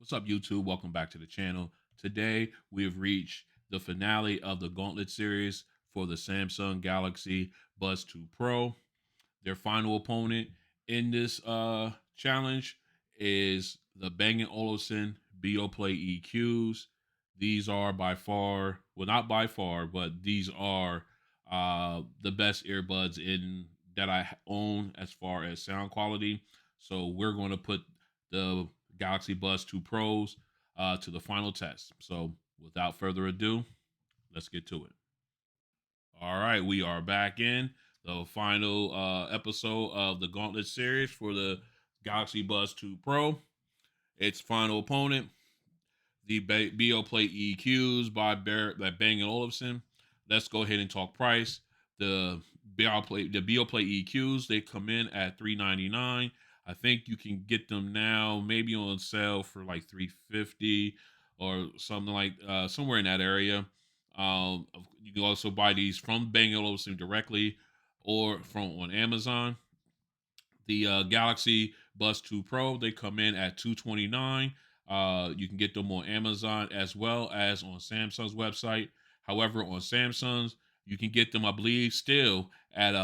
What's up, YouTube? Welcome back to the channel. Today, we have reached the finale of the Gauntlet series for the Samsung Galaxy Buds2 Pro. Their final opponent in this challenge is the Bang Olufsen Beoplay EQs. These are by far, well, not by far, but these are the best earbuds in that I own as far as sound quality. So we're going to put the Galaxy Buds 2 Pros to the final test. So without further ado, let's get to it. All right, we are back in the final episode of the Gauntlet series for the Galaxy Buds 2 Pro. Its final opponent, the Beoplay EQs by Bang Olufsen. Let's go ahead and talk price. The Beoplay EQs, they come in at $399. I think you can get them now maybe on sale for like $350 or something like somewhere in that area. You can also buy these from Bang Olufsen directly or from on Amazon. The Galaxy Buds 2 Pro, they come in at $229. You can get them on Amazon as well as on Samsung's website. However, on Samsung's, you can get them, I believe, still at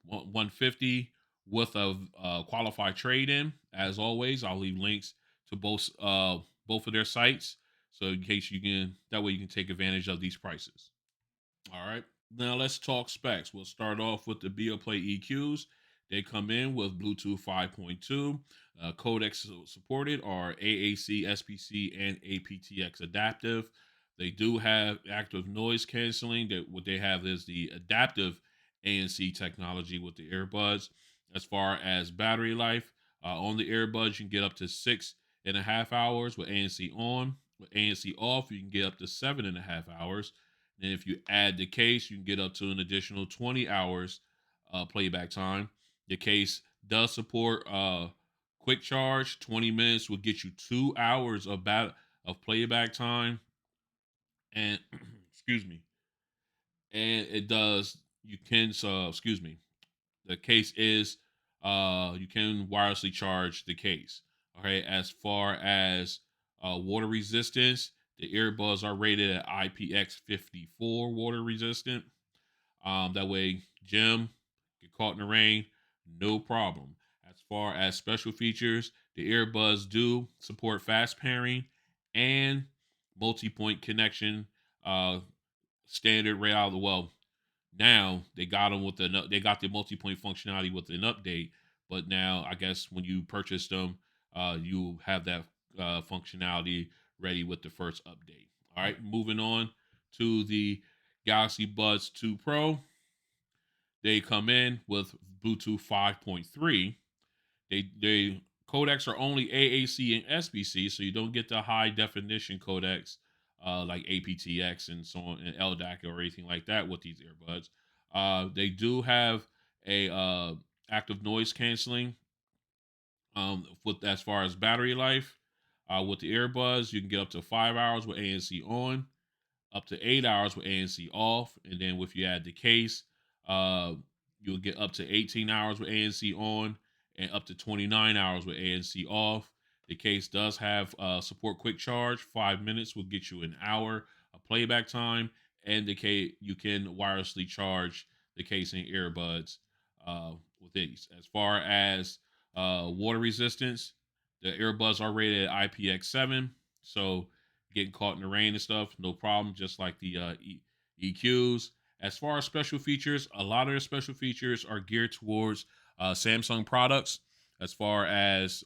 150 with a qualified trade in. As always, I'll leave links to both of their sites, so in case you can, that way you can take advantage of these prices. All right. Now let's talk specs. We'll start off with the Beoplay EQs. They come in with Bluetooth 5.2. Codecs supported are AAC, SPC, and aptX adaptive. They do have active noise canceling. That what they have is the adaptive ANC technology with the earbuds. As far as battery life, on the earbuds, you can get up to 6.5 hours with ANC on. With ANC off, you can get up to 7.5 hours. And if you add the case, you can get up to an additional 20 hours playback time. The case does support quick charge. 20 minutes will get you 2 hours of playback time. And excuse me. And it does, you can, excuse me. The case is, you can wirelessly charge the case. Okay. As far as water resistance, the earbuds are rated at IPX54 water resistant. That way, Jim get caught in the rain, no problem. As far as special features, the earbuds do support fast pairing and multi-point connection. Uh, Standard right out of the well. Now they got them with they got the multi-point functionality with an update, but now I guess when you purchase them, you have that functionality ready with the first update. All right, moving on to the Galaxy Buds 2 Pro. They come in with Bluetooth 5.3. They codecs are only AAC and SBC, so you don't get the high definition codecs like aptX and so on, and LDAC or anything like that with these earbuds. They do have a active noise canceling with as far as battery life. With the earbuds, you can get up to 5 hours with ANC on, up to 8 hours with ANC off, and then if you add the case, uh, you'll get up to 18 hours with ANC on and up to 29 hours with ANC off. The case does have support quick charge. 5 minutes will get you an hour of playback time, and the case you can wirelessly charge the case and earbuds with these. As far as water resistance, the earbuds are rated at IPX7, so getting caught in the rain and stuff, no problem. Just like the EQs. As far as special features, a lot of the special features are geared towards Samsung products. As far as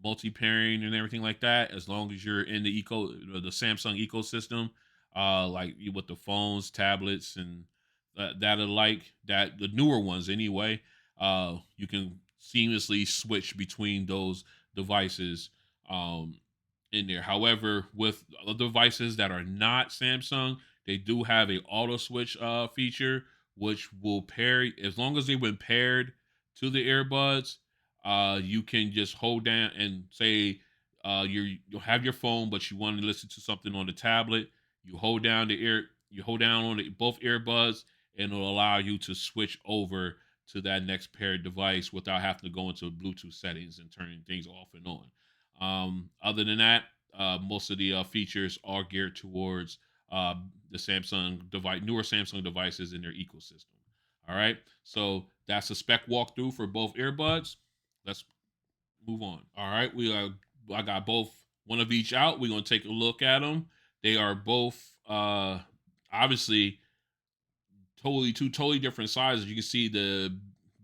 multi-pairing and everything like that, as long as you're in the Samsung ecosystem, like with the phones, tablets, and that alike, that the newer ones anyway, you can seamlessly switch between those devices in there. However, with other devices that are not Samsung, they do have a auto switch feature, which will pair as long as they've been paired to the earbuds. You can just hold down and say you'll have your phone, but you want to listen to something on the tablet. You hold down on both earbuds, and it'll allow you to switch over to that next paired device without having to go into Bluetooth settings and turning things off and on. Other than that, most of the features are geared towards the Samsung device, newer Samsung devices in their ecosystem. All right, so that's a spec walkthrough for both earbuds. Let's move on. All right, I got both, one of each out. We're gonna take a look at them. They are both obviously two totally different sizes. You can see the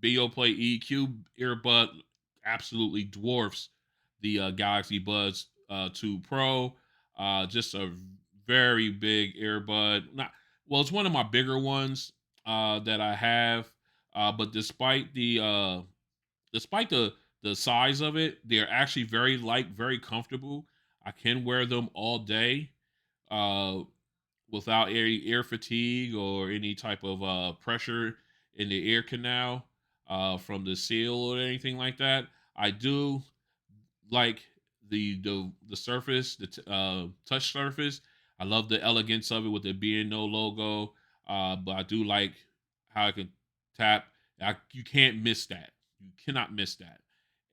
Beoplay EQ earbud absolutely dwarfs the Galaxy Buds 2 Pro. Just a very big earbud. Not well, it's one of my bigger ones that I have. But despite the size of it, they're actually very light, very comfortable. I can wear them all day. Uh, Without air fatigue or any type of pressure in the ear canal from the seal or anything like that. I do like the surface, touch surface. I love the elegance of it with the B&O logo. But I do like how I can tap. You can't miss that. You cannot miss that.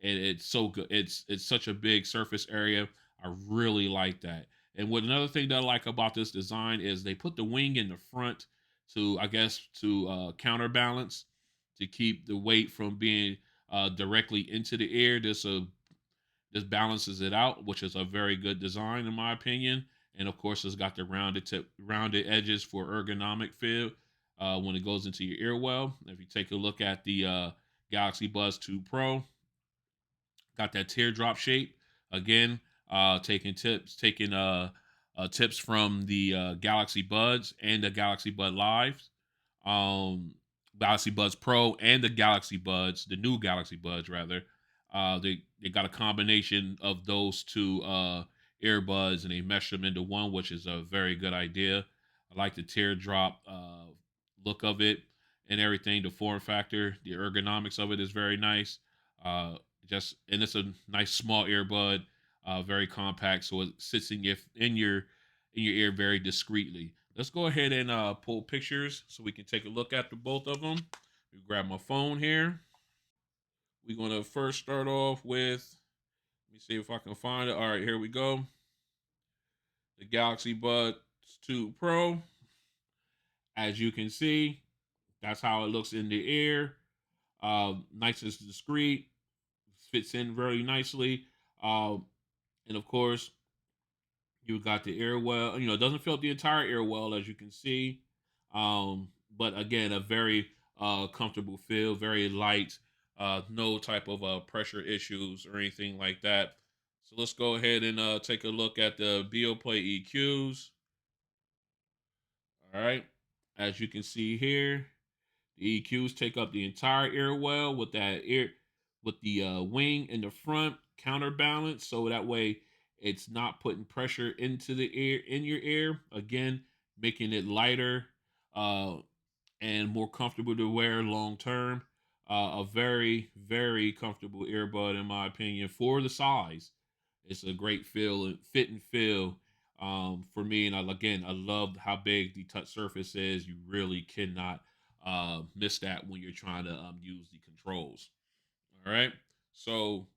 And it's so good. It's such a big surface area. I really like that. And what another thing that I like about this design is they put the wing in the front to, I guess, to counterbalance, to keep the weight from being directly into the ear. This balances it out, which is a very good design in my opinion. And of course, it's got the rounded edges for ergonomic feel when it goes into your ear well. If you take a look at the Galaxy Buds 2 Pro, got that teardrop shape again. Taking tips from the Galaxy Buds and the Galaxy Bud Lives, um, Galaxy Buds Pro and the Galaxy Buds, the new Galaxy Buds rather. They got a combination of those two earbuds and they mesh them into one, which is a very good idea. I like the teardrop look of it and everything. The form factor, the ergonomics of it is very nice. Uh, and it's a nice small earbud, very compact, so it sits in your ear very discreetly. Let's go ahead and pull pictures so we can take a look at the both of them. We grab my phone here. We're gonna first start off with. Let me see if I can find it. All right, here we go. The Galaxy Buds 2 Pro. As you can see, that's how it looks in the ear. Nice and discreet. Fits in very nicely. And of course, you got the ear well. It doesn't fill the entire ear well, as you can see. But again, a very comfortable feel, very light, no type of pressure issues or anything like that. So let's go ahead and take a look at the Beoplay EQs. All right. As you can see here, the EQs take up the entire ear well with the wing in the front counterbalance, so that way it's not putting pressure into the ear in your ear. Again, making it lighter uh, and more comfortable to wear long term. A very very comfortable earbud in my opinion for the size. It's a great fit and feel for me. And I love how big the touch surface is. You really cannot miss that when you're trying to use the controls. All right. So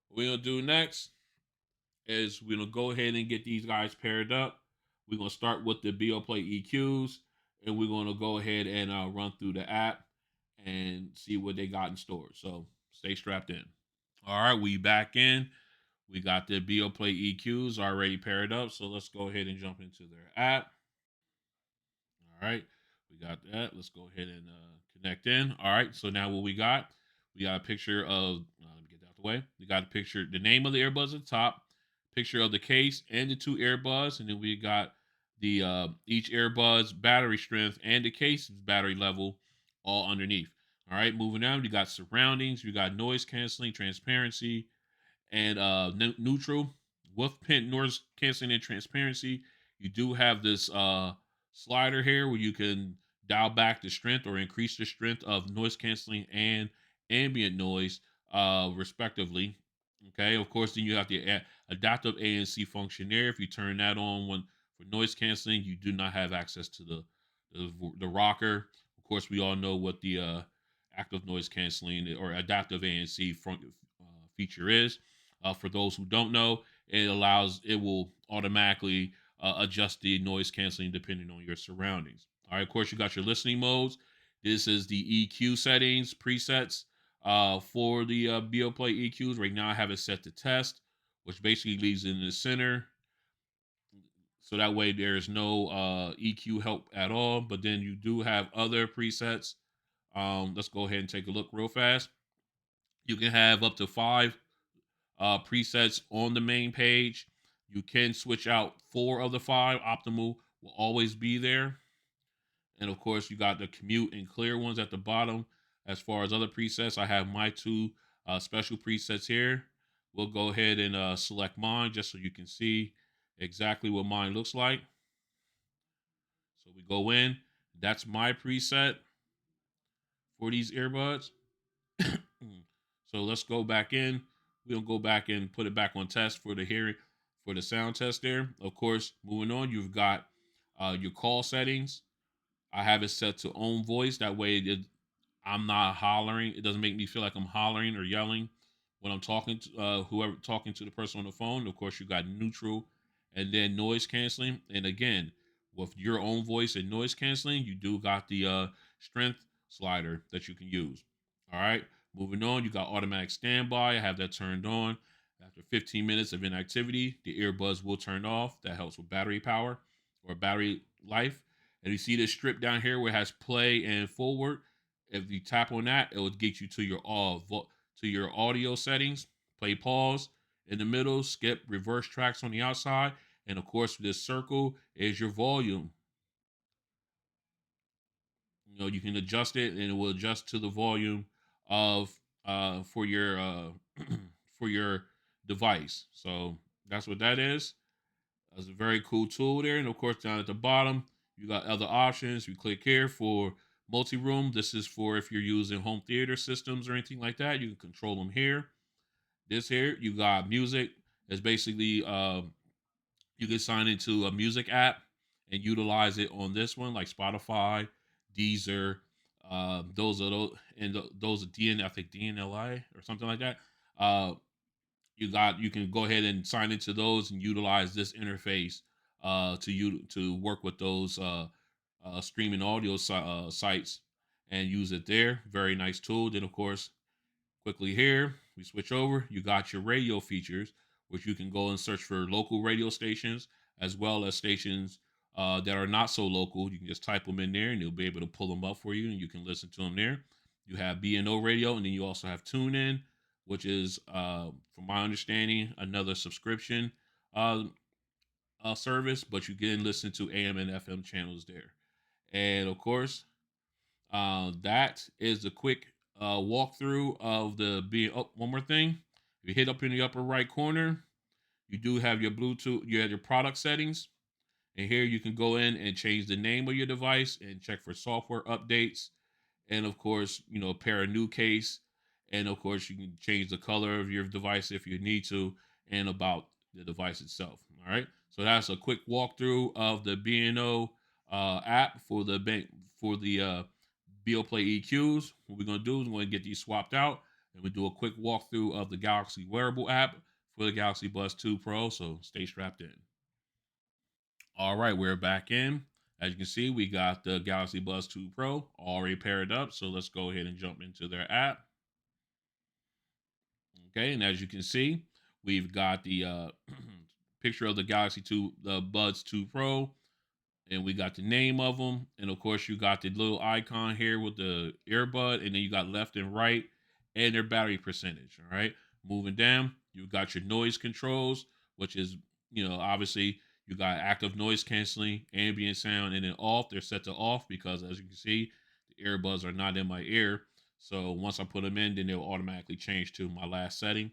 what we're gonna do next is we're gonna go ahead and get these guys paired up. We're gonna start with the Beoplay EQs, and we're gonna go ahead and run through the app and see what they got in store. So stay strapped in. All right, we back in. We got the Beoplay EQs already paired up, so let's go ahead and jump into their app. All right, we got that. Let's go ahead and connect in. All right, so now what we got a picture of. Let me get that out the way. We got a picture, the name of the earbuds at the top, picture of the case and the two earbuds, and then we got the each earbud's battery strength and the case's battery level all underneath. All right, moving on, we got surroundings, we got noise canceling, transparency, and neutral with pin noise canceling and transparency. You do have this slider here where you can dial back the strength or increase the strength of noise canceling and ambient noise respectively. Okay, of course, then you have the adaptive ANC function there. If you turn that on when for noise canceling, you do not have access to the rocker. Of course, we all know what the active noise canceling or adaptive ANC feature is. For those who don't know, it will automatically adjust the noise canceling depending on your surroundings. All right, of course, you got your listening modes. This is the EQ settings presets for the Beoplay EQs. Right now, I have it set to test, which basically leaves it in the center. So that way, there's no EQ help at all. But then you do have other presets. Let's go ahead and take a look real fast. You can have up to 5 presets on the main page. You can switch out 4 of the 5. Optimal will always be there. And of course, you got the commute and clear ones at the bottom. As far as other presets, I have my 2 special presets here. We'll go ahead and select mine just so you can see exactly what mine looks like. So we go in. That's my preset for these earbuds. So let's go back in. We'll go back and put it back on test for the hearing, for the sound test there. Of course, moving on, you've got your call settings. I have it set to own voice. That way, I'm not hollering. It doesn't make me feel like I'm hollering or yelling when I'm talking to whoever talking to the person on the phone. Of course, you got neutral and then noise canceling. And again, with your own voice and noise canceling, you do got the strength slider that you can use. All right. Moving on, you got automatic standby. I have that turned on. After 15 minutes of inactivity, the earbuds will turn off. That helps with battery power or battery life. And you see this strip down here where it has play and forward. If you tap on that, it will get you to your audio settings. Play pause in the middle, skip reverse tracks on the outside, and of course this circle is your volume. You can adjust it, and it will adjust to the volume of for your for your device. So that's what that is. That's a very cool tool there. And of course, down at the bottom, you got other options. You click here for multi-room. This is for if you're using home theater systems or anything like that. You can control them here. This here, you got music. It's basically you can sign into a music app and utilize it on this one, like Spotify, Deezer. Those are those, and those are I think DNLI or something like that. Uh, you can go ahead and sign into those and utilize this interface to work with those streaming audio sites and use it there. Very nice tool. Then of course, quickly here we switch over. You got your radio features, which you can go and search for local radio stations as well as stations that are not so local. You can just type them in there and they'll be able to pull them up for you and you can listen to them there. You have B&O radio, and then you also have TuneIn, which is, from my understanding, another subscription uh, service, but you can listen to AM and FM channels there. And of course, that is a quick walkthrough of the being. Oh, one more thing. If you hit up in the upper right corner, you do have your Bluetooth, you have your product settings. And here you can go in and change the name of your device and check for software updates. And of course, pair a new case. And of course, you can change the color of your device if you need to, and about the device itself. All right. So that's a quick walkthrough of the B&O app for the Beoplay EQs. What we're gonna do is we're gonna get these swapped out, and we do a quick walkthrough of the Galaxy wearable app for the Galaxy Buds 2 Pro. So stay strapped in. All right, we're back in. As you can see, we got the Galaxy Buds 2 Pro already paired up. So let's go ahead and jump into their app. Okay, and as you can see, we've got the picture of the the Buds 2 Pro, and we got the name of them, and of course you got the little icon here with the earbud, and then you got left and right and their battery percentage. All right, moving down, you got your noise controls, which is, obviously you got active noise canceling, ambient sound, and then off. They're set to off because, as you can see, the earbuds are not in my ear. So once I put them in, then they'll automatically change to my last setting.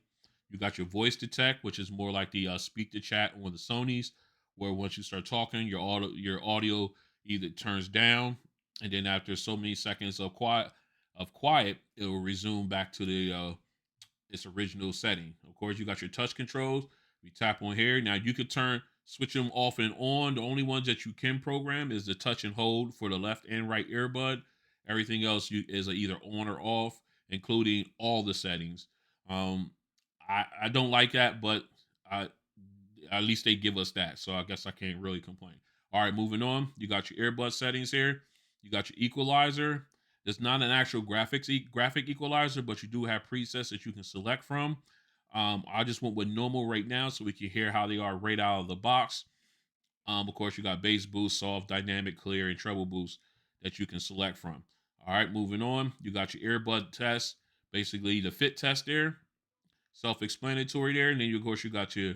You got your voice detect, which is more like the speak to chat on the Sony's, where once you start talking, your audio either turns down, and then after so many seconds of quiet, it will resume back to its original setting. Of course, you got your touch controls. We tap on here. Now you could switch them off and on. The only ones that you can program is the touch and hold for the left and right earbud. Everything else is either on or off, including all the settings. Um, I don't like that, but I at least they give us that. So I guess I can't really complain. All right, moving on. You got your earbud settings here. You got your equalizer. It's not an actual graphic equalizer, but you do have presets that you can select from. I just went with normal right now so we can hear how they are right out of the box. Of course, you got bass boost, soft, dynamic, clear, and treble boost that you can select from. All right, moving on. You got your earbud test, basically the fit test there, self-explanatory there. And then, of course, you got your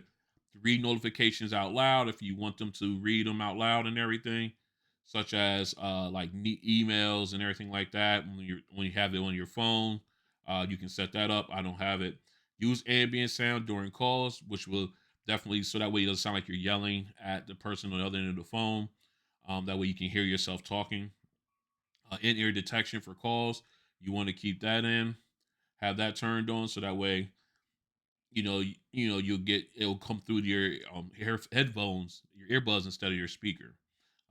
read notifications out loud if you want them to read them out loud and everything, such as like emails and everything like that. When you have it on your phone, you can set that up. I don't have it. Use ambient sound during calls, which will definitely, so that way it doesn't sound like you're yelling at the person on the other end of the phone. That way you can hear yourself talking. In-ear detection for calls, you want to keep that in. Have that turned on so that way you'll get, it'll come through your headphones, your earbuds instead of your speaker.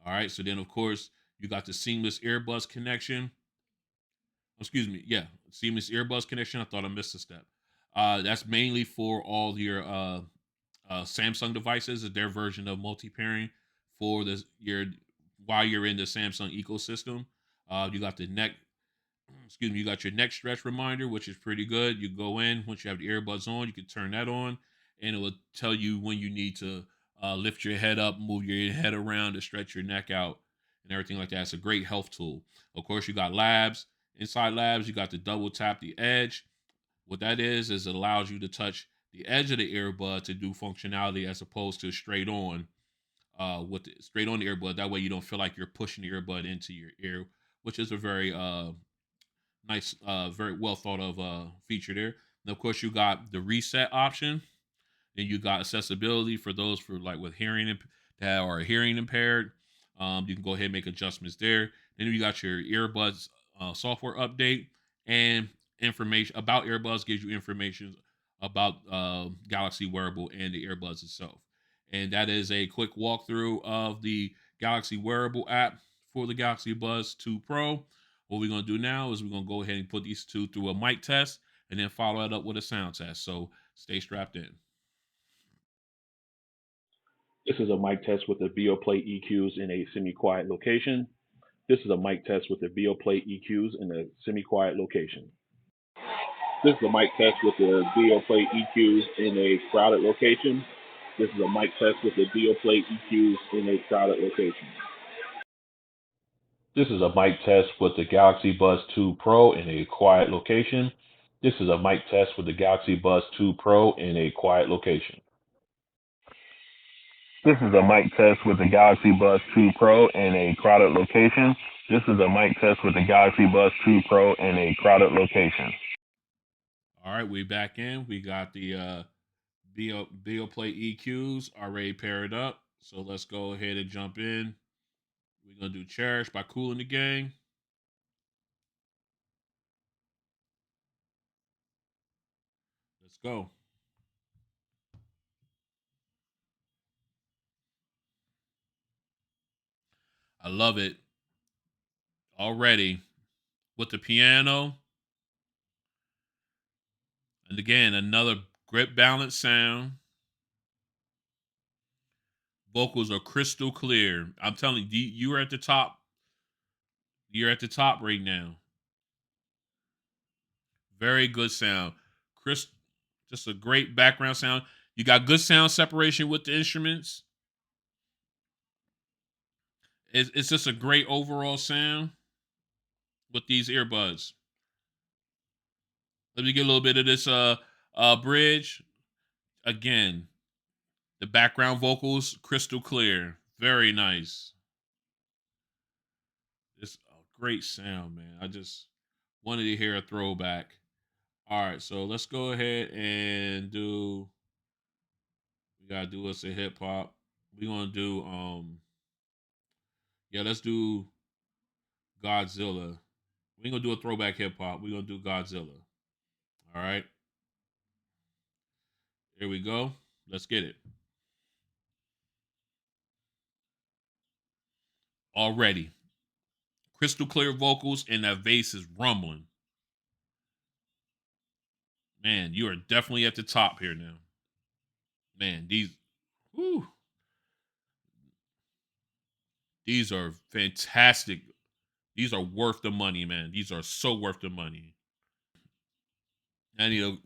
All right. So then, of course, you got the seamless earbuds connection. Excuse me. Yeah, seamless earbuds connection. I thought I missed a step. That's mainly for all your Samsung devices. Is their version of multi-pairing for this your while you're in the Samsung ecosystem. You got the neck excuse me, you got your neck stretch reminder, which is pretty good. You go in once you have the earbuds on, you can turn that on, and it will tell you when you need to lift your head up, move your head around to stretch your neck out, and everything like that. It's a great health tool. Of course, you got labs. Inside labs, you got the double tap the edge. What that is it allows you to touch the edge of the earbud to do functionality as opposed to straight on straight on the earbud. That way you don't feel like you're pushing the earbud into your ear, which is a very nice, very well thought of feature there. And of course, you got the reset option. Then you got accessibility for those for like with that are hearing impaired. You can go ahead and make adjustments there. Then you got your earbuds software update and information about earbuds gives you information about Galaxy wearable and the earbuds itself. And that is a quick walkthrough of the Galaxy wearable app for the Galaxy Buds 2 Pro. What we're going to do now is we're going to go ahead and put these two through a mic test and then follow it up with a sound test. So stay strapped in. This is a mic test with the Beoplay EQs in a semi-quiet location. This is a mic test with the Beoplay EQs in a semi-quiet location. This is a mic test with the Beoplay EQs in a crowded location. This is a mic test with the Beoplay EQs in a crowded location. This is a mic test with the Galaxy Buds 2 Pro in a quiet location. This is a mic test with the Galaxy Buds 2 Pro in a quiet location. This is a mic test with the Galaxy Buds 2 Pro in a crowded location. This is a mic test with the Galaxy Buds 2 Pro in a crowded location. All right, we back in. We got the Beoplay EQs already paired up. So let's go ahead and jump in. We're going to do Cherish by Kool and the Gang. Let's go. I love it already with the piano. And again, another grip balance sound. Vocals are crystal clear. I'm telling you, you're at the top. You're at the top right now. Very good sound. Chris, just a great background sound. You got good sound separation with the instruments. It's just a great overall sound with these earbuds. Let me get a little bit of this bridge. Again, the background vocals crystal clear. Very nice. It's a great sound, man. I just wanted to hear a throwback. All right, so let's go ahead and do. We gotta do us a hip hop. We're gonna do yeah, let's do Godzilla. We ain't gonna do a throwback hip hop. We're gonna do Godzilla. All right. Here we go. Let's get it. Already. Crystal clear vocals and that bass is rumbling. Man, you are definitely at the top here now. Man, whew, these are fantastic. These are worth the money, man. These are so worth the money. And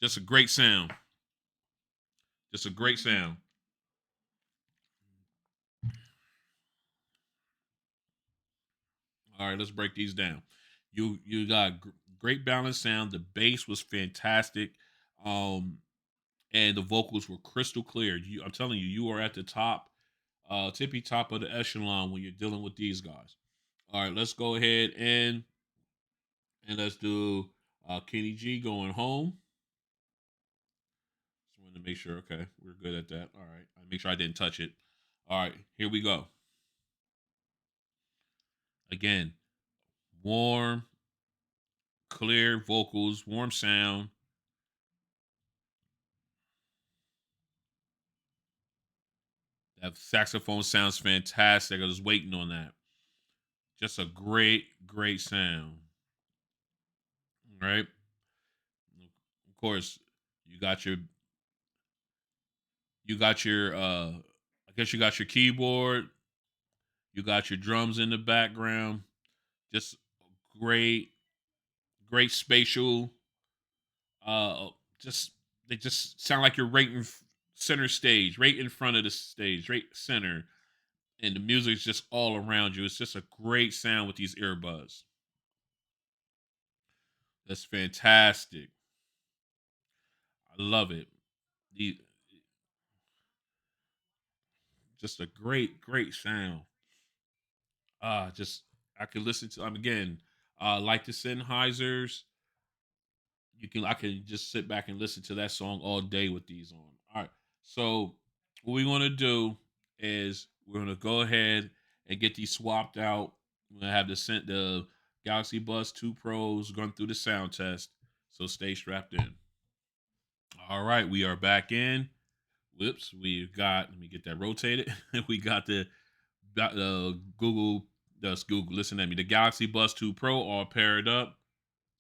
just a great sound. Just a great sound. All right, let's break these down. You got great balanced sound. The bass was fantastic, um, and the vocals were crystal clear. I'm telling you, you are at the top, tippy top of the echelon when you're dealing with these guys. All right, let's go ahead and let's do Kenny G going home. Just wanted to make sure. Okay, we're good at that. All right, I make sure I didn't touch it. All right, here we go. Again, warm, clear vocals, warm sound. That saxophone sounds fantastic. I was waiting on that. Just a great sound. Right? Of course, you got your I guess you got your keyboard, you got your drums in the background. Just great, great spatial. Uh just they just sound like you're right in center stage, right in front of the stage, right center. And the music's just all around you. It's just a great sound with these earbuds. That's fantastic. I love it. The Just a great sound. Just I could listen to them again. Like the Sennheisers. I can just sit back and listen to that song all day with these on. All right. So what we want to do is we're gonna go ahead and get these swapped out. We're gonna have the Galaxy Buds 2 Pros going through the sound test. So stay strapped in. All right, we are back in. Whoops, we've got. Let me get that rotated. We got Google. That's Google. Listen at me. The Galaxy Buds 2 Pro all paired up.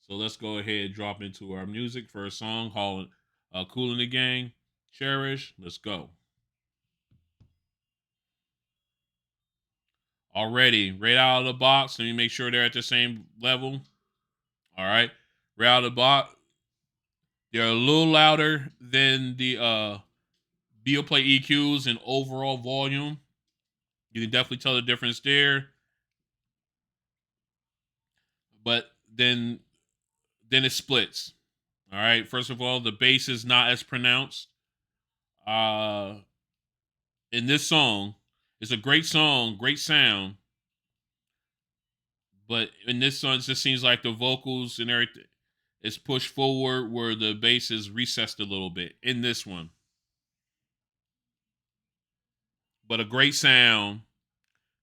So let's go ahead and drop into our music. First song, Cool in the Gang, Cherish. Let's go. Already, right out of the box. Let me make sure they're at the same level. All right, right out of the box. They're a little louder than the Beoplay EQs in overall volume. You can definitely tell the difference there. But then it splits. All right. First of all, the bass is not as pronounced. Uh, in this song, it's a great song, great sound. But in this song, it just seems like the vocals and everything is pushed forward where the bass is recessed a little bit in this one. But a great sound,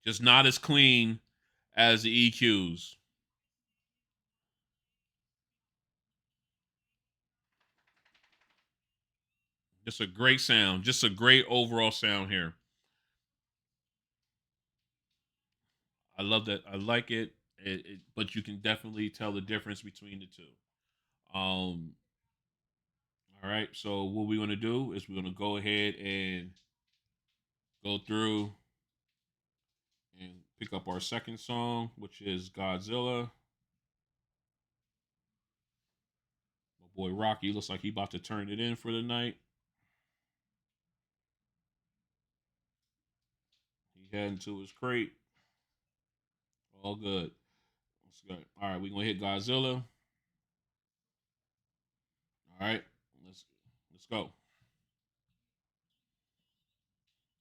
just not as clean as the EQs. Just a great sound, just a great overall sound here. I love that. I like it. But you can definitely tell the difference between the two. Um, all right. So what we're gonna do is we're gonna go ahead and go through and pick up our second song, which is Godzilla. My boy Rocky looks like he about to turn it in for the night. He heading to his crate. All good. Let's go. All right, we're gonna hit Godzilla. All right, let's go.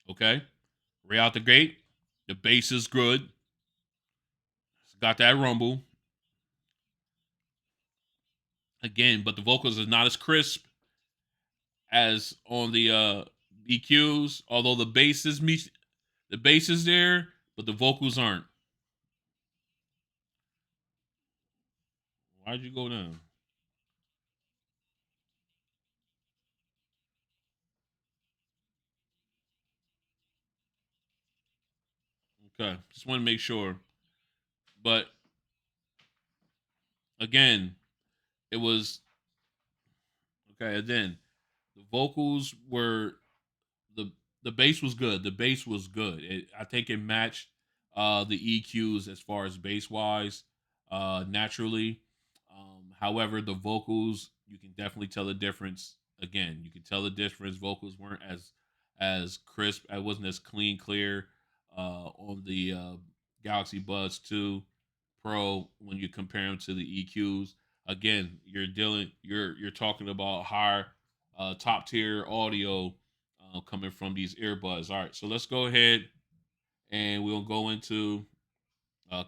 Okay, right out the gate, the bass is good. It's got that rumble again, but the vocals is not as crisp as on the EQs. Although the bass is there, but the vocals aren't. Why'd you go down? Okay, just want to make sure. But again, it was Okay, and then the vocals were the the bass was good. The bass was good. I think it matched the EQs as far as bass wise, naturally. However, the vocals you can definitely tell the difference. Again, you can tell the difference. Vocals weren't as crisp. It wasn't as clean, clear on the Galaxy Buds 2 Pro when you compare them to the EQs. Again, you're talking about higher top tier audio coming from these earbuds. All right, so let's go ahead and we'll go into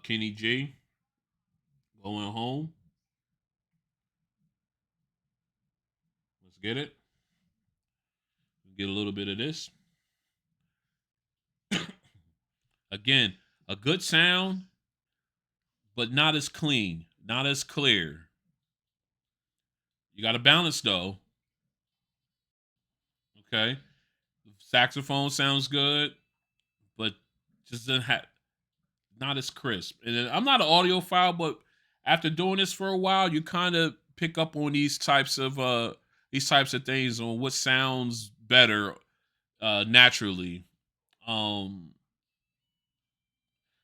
Kenny G going home. Let's get it. Get a little bit of this. Again, a good sound, but not as clean, not as clear. You got to balance though. Okay, saxophone sounds good, but just doesn't have not as crisp. And then, I'm not an audiophile, but after doing this for a while, you kind of pick up on these types of things on what sounds better naturally. Um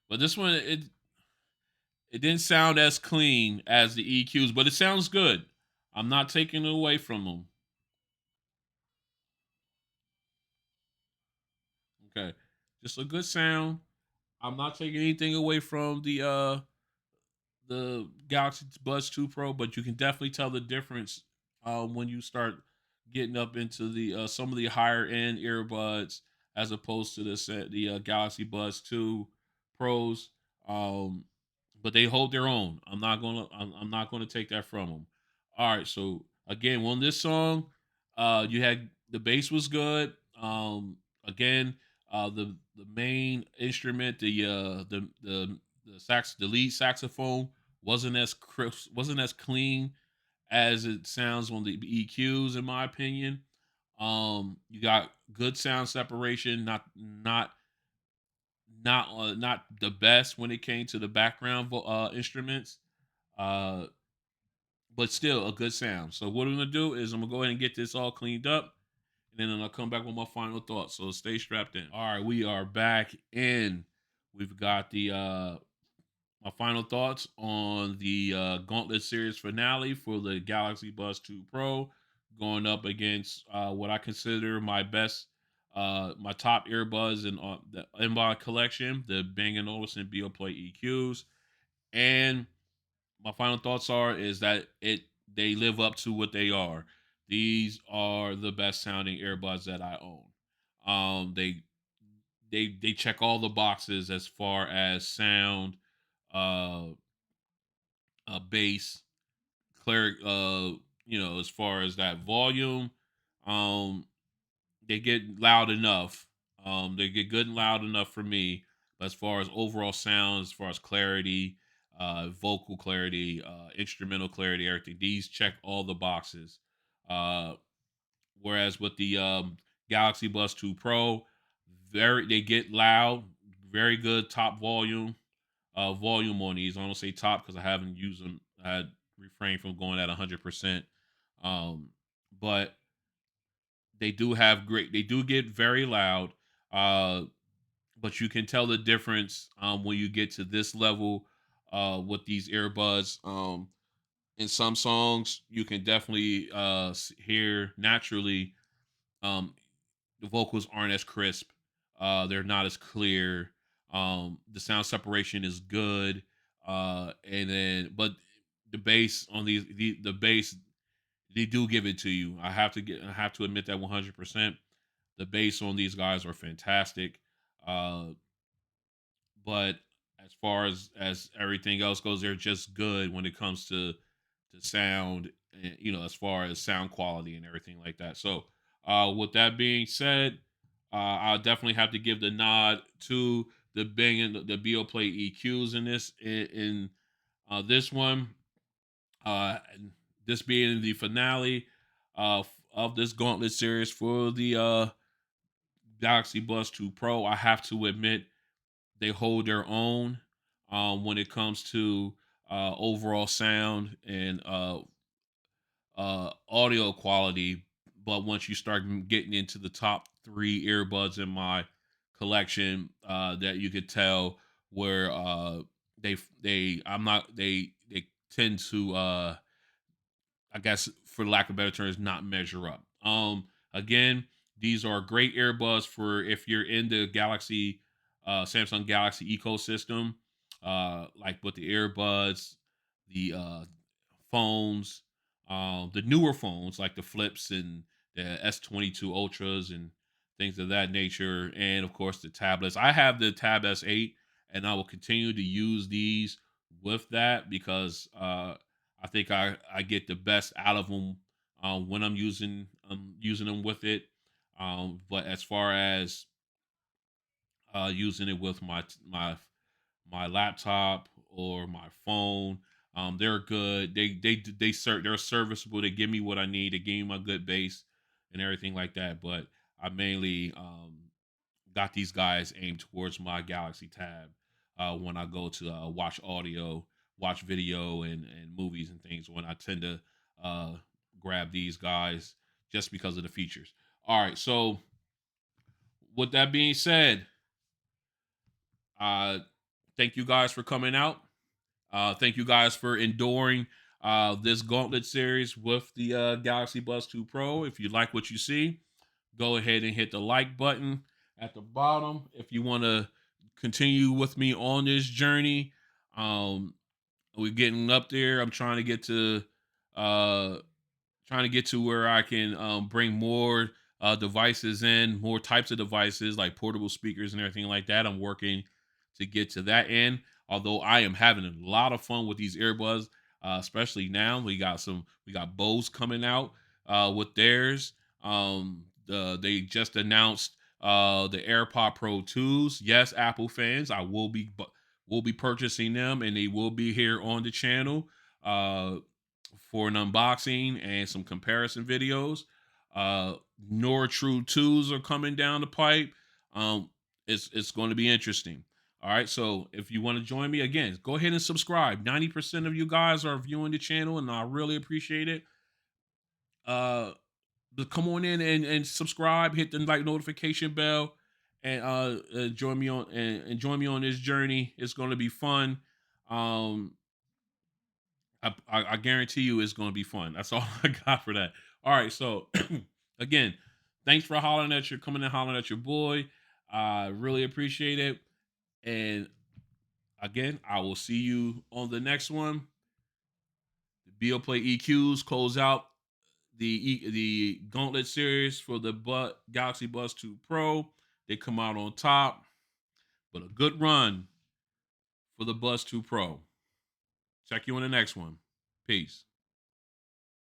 but this one it didn't sound as clean as the EQs, but it sounds good. I'm not taking it away from them. Okay. Just a good sound. I'm not taking anything away from the Galaxy Buds 2 Pro, but you can definitely tell the difference when you start getting up into the some of the higher end earbuds as opposed to the Galaxy Buds 2 Pros. Um, but they hold their own. I'm not gonna take that from them. All right, so again, on this song, you had the bass was good. Again, the main instrument, the lead saxophone wasn't as crisp, wasn't as clean as it sounds on the EQs, in my opinion. You got good sound separation, not the best when it came to the background instruments, uh, but still a good sound. So what I'm gonna do is I'm gonna go ahead and get this all cleaned up, and then I'll come back with my final thoughts. So stay strapped in. All right, we are back in. We've got the my final thoughts on the Gauntlet series finale for the Galaxy Buds 2 Pro, going up against what I consider my best, my top earbuds in my collection, the Bang Olufsen Beoplay EQs. And my final thoughts are is that they live up to what they are. These are the best sounding earbuds that I own. They check all the boxes as far as sound, uh, bass, clear, as far as that volume. Um, they get loud enough. They get good and loud enough for me. But as far as overall sound, as far as clarity, vocal clarity, instrumental clarity, everything, these check all the boxes. Uh, Whereas with the Galaxy Buds 2 Pro, they get loud, very good top volume on these. I don't say top because I haven't used them. I refrain from going at 100%. Um, but they do have great. They do get very loud. Uh, but you can tell the difference when you get to this level with these earbuds. In some songs, you can definitely hear naturally um, the vocals aren't as crisp. They're not as clear. The sound separation is good. And then, but the bass on the bass, they do give it to you. I have to admit that 100%. The bass on these guys are fantastic. Uh, but as far as everything else goes, they're just good when it comes to sound, and, as far as sound quality and everything like that. So, with that being said, I'll definitely have to give the nod to the Bang and the Beoplay EQs in this one. And this being the finale of this Gauntlet series for the Galaxy Buds 2 Pro, I have to admit they hold their own when it comes to overall sound and audio quality. But once you start getting into the top three earbuds in my collection, that you could tell where they I'm not they tend to I guess for lack of better terms, not measure up. Again, these are great earbuds for if you're in the Galaxy, Samsung Galaxy ecosystem, like with the earbuds, the phones, the newer phones like the flips and the S22 Ultras and things of that nature, and of course the tablets. I have the Tab S8, and I will continue to use these with that because I think I get the best out of them when I'm using them with it. But as far as using it with my laptop or my phone, they're good. They're serviceable. They give me what I need. They give me my good base and everything like that. But I mainly got these guys aimed towards my Galaxy Tab when I go to watch audio, watch video, and movies and things. When I tend to uh, grab these guys just because of the features. All right, so with that being said, uh, thank you guys for coming out. Thank you guys for enduring this Gauntlet series with the Galaxy Buds 2 Pro. If you like what you see, go ahead and hit the like button at the bottom. If you want to continue with me on this journey, um, we're getting up there. I'm uh, trying to get to where I can bring more devices in, more types of devices like portable speakers and everything like that. I'm working to get to that end. Although I am having a lot of fun with these earbuds, especially now we got Bose coming out with theirs. They just announced the AirPod Pro 2s. Yes, Apple fans, will be purchasing them, and they will be here on the channel. For an unboxing and some comparison videos. Nor True 2s are coming down the pipe. It's going to be interesting. All right, so if you want to join me again, go ahead and subscribe. 90% of you guys are viewing the channel, and I really appreciate it. Uh, but come on in and subscribe, hit the like notification bell, and join me and join me on this journey. It's going to be fun. Um, I guarantee you it's going to be fun. That's all I got for that. All right. So, again, thanks for coming and hollering at your boy. I really appreciate it. And again, I will see you on the next one. The Beoplay EQs close out the Gauntlet series for the Galaxy Buds 2 Pro. They come out on top, but a good run for the Buds 2 Pro. Check you on the next one. Peace.